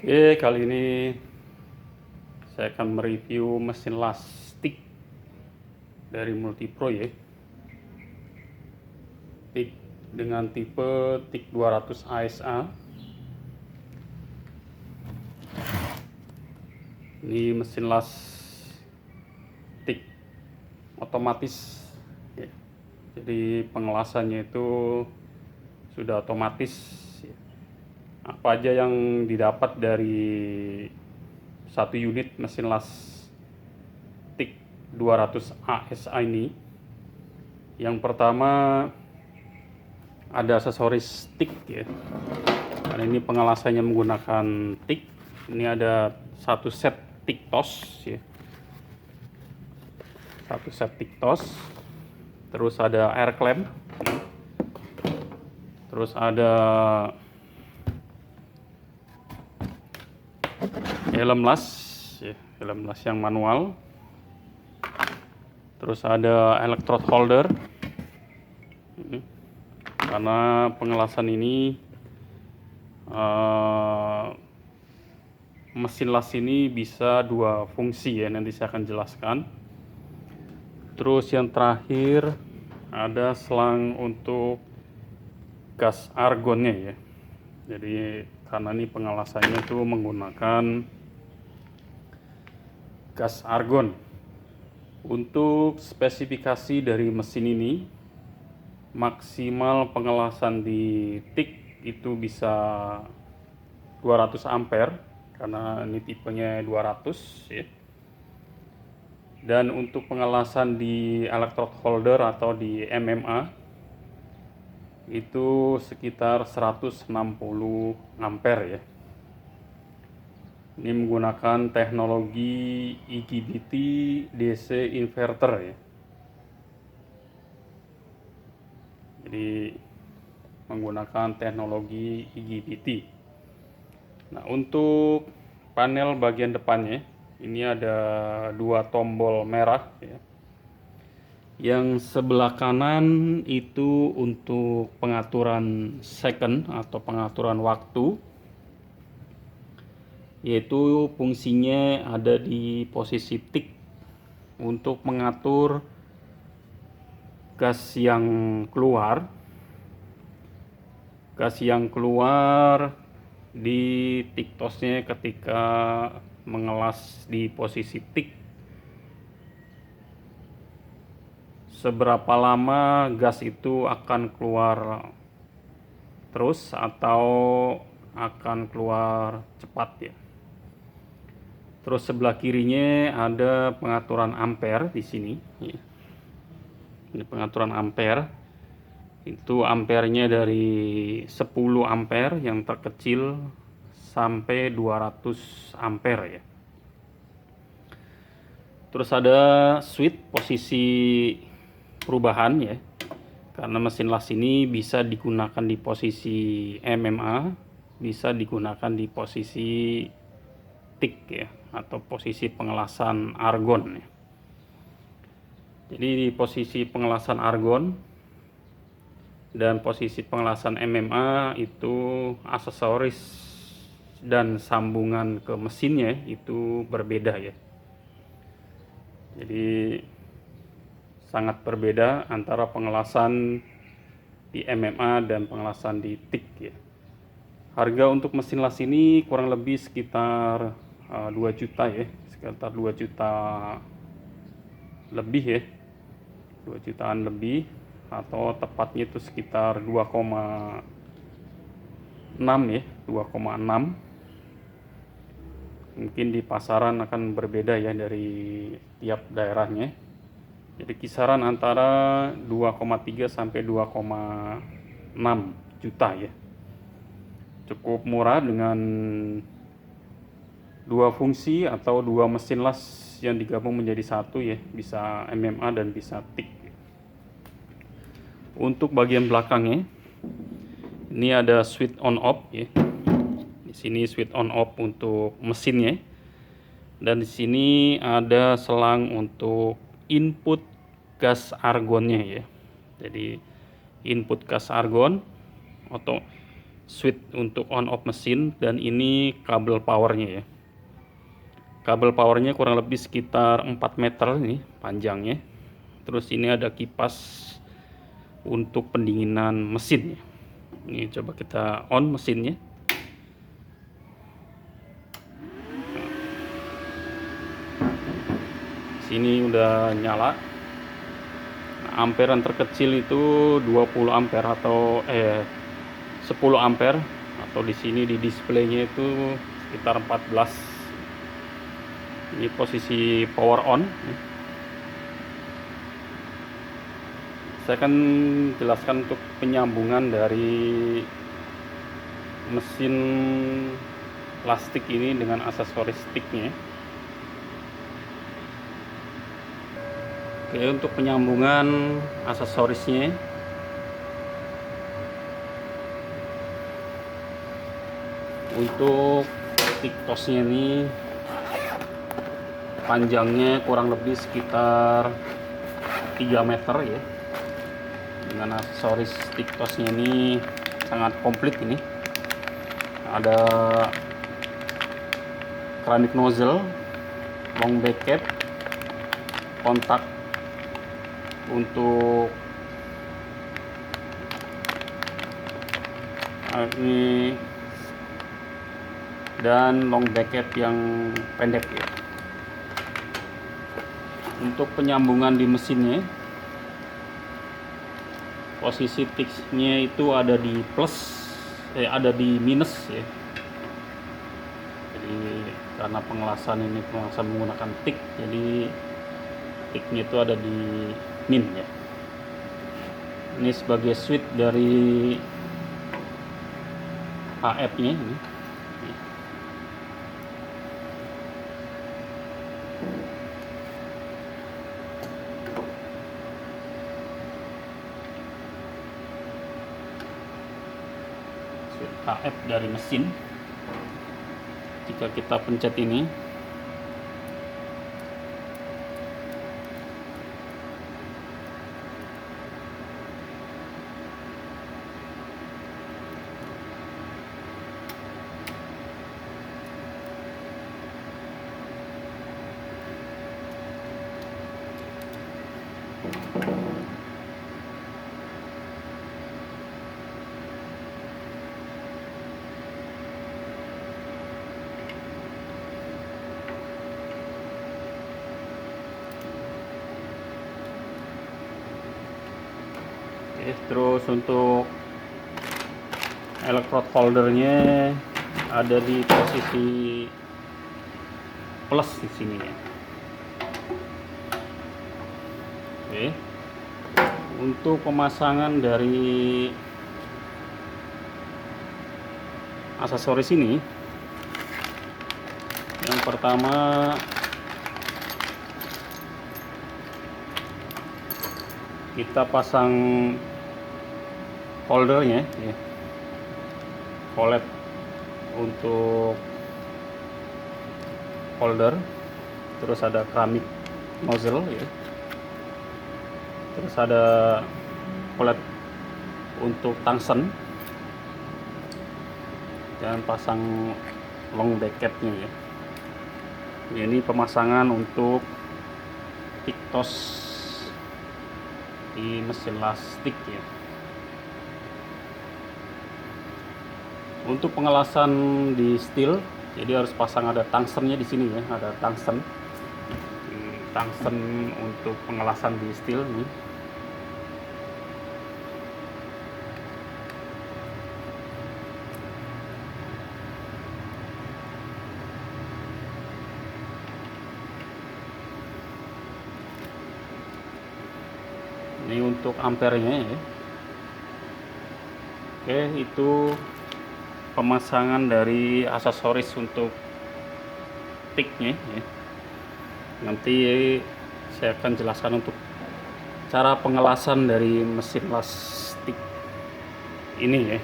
Oke, kali ini saya akan mereview mesin las TIG dari Multipro ya. TIG dengan tipe TIG 200 ASA. Ini mesin las TIG otomatis ya. Jadi pengelasannya itu sudah otomatis ya. Apa aja yang didapat dari satu unit mesin las TIG 200 ASA ini, yang pertama ada aksesoris TIG ya. Karena ini pengelasannya menggunakan TIG. Ini ada satu set TIG TOS ya. Satu set TIG TOS. Terus ada air clamp. Terus ada helm las ya, helm las yang manual. Terus ada electrode holder. Karena pengelasan ini mesin las ini bisa dua fungsi ya, nanti saya akan jelaskan. Terus yang terakhir ada selang untuk gas argonnya ya. Jadi karena ini pengelasannya itu menggunakan gas argon. Untuk spesifikasi dari mesin ini, maksimal pengelasan di TIG itu bisa 200 ampere karena ini tipenya 200 ya. Dan untuk pengelasan di electrode holder atau di MMA itu sekitar 160 ampere ya. Ini menggunakan teknologi IGBT DC inverter ya. Jadi menggunakan teknologi IGBT. Nah, untuk panel bagian depannya ini ada dua tombol merah ya. Yang sebelah kanan itu untuk pengaturan second atau pengaturan waktu, yaitu fungsinya ada di posisi TIG untuk mengatur gas yang keluar di TIG TOS-nya ketika mengelas di posisi TIG. Seberapa lama gas itu akan keluar terus atau akan keluar cepat ya. Terus sebelah kirinya ada pengaturan ampere di sini ya. Ini pengaturan ampere. Itu ampernya dari 10 ampere yang terkecil sampai 200 ampere ya. Terus ada switch posisi perubahan ya. Karena mesin las ini bisa digunakan di posisi MMA, bisa digunakan di posisi TIG ya, atau posisi pengelasan argon ya. Jadi di posisi pengelasan argon dan posisi pengelasan MMA itu aksesoris dan sambungan ke mesinnya itu berbeda ya. Jadi sangat berbeda antara pengelasan di MMA dan pengelasan di TIG ya. Harga untuk mesin las ini kurang lebih sekitar 2 juta ya, sekitar 2 juta lebih ya, 2 jutaan lebih, atau tepatnya itu sekitar 2,6 ya, 2,6. Mungkin di pasaran akan berbeda ya dari tiap daerahnya. Jadi kisaran antara 2,3 sampai 2,6 juta ya. Cukup murah dengan dua fungsi atau dua mesin las yang digabung menjadi satu ya, bisa MMA dan bisa TIG. Untuk bagian belakangnya ini ada switch on off ya. Di sini switch on off untuk mesinnya. Dan di sini ada selang untuk input gas argonnya ya. Jadi input gas argon atau switch untuk on off mesin, dan ini kabel powernya ya. Kabel powernya kurang lebih sekitar 4 meter ini panjangnya. Terus ini ada kipas untuk pendinginan mesin ya. Ini coba kita on mesinnya. Sini udah nyala. Nah, amperan terkecil itu 20 ampere atau 10 ampere, atau di sini di displaynya itu sekitar 14. Ini posisi power on. Saya akan jelaskan untuk penyambungan dari mesin plastik ini dengan aksesoris sticknya. Oke, untuk penyambungan aksesorisnya, untuk stick tosnya ini panjangnya kurang lebih sekitar 3 meter ya. Dengan aksesoris stick tosnya ini sangat komplit ini. Ada keramik nozzle, long back cap, kontak untuk ini, dan long back cap yang pendek ya. Untuk penyambungan di mesinnya, posisi tiksnya itu ada di plus, ada di minus ya. Jadi karena pengelasan ini pengelasan menggunakan tik, jadi tiknya itu ada di min ya. Ini sebagai switch dari HF-nya ini. Switch HF dari mesin. Jika kita pencet ini, terus untuk electrode holdernya ada di posisi plus di sini ya. Oke. Untuk pemasangan dari aksesoris ini, yang pertama kita pasang holdernya ya, collet untuk holder, terus ada keramik nozzle ya, terus ada collet untuk tungsten, dan pasang long back cap-nya ya. Ini pemasangan untuk tiktos di mesin plastik ya. Untuk pengelasan di steel, jadi harus pasang, ada tungstennya di sini ya, ada tungsten untuk pengelasan di steel nih. Ini untuk ampernya ya. Oke, itu pemasangan dari aksesoris untuk tiknya ya. Nanti saya akan jelaskan untuk cara pengelasan dari mesin plastik ini ya.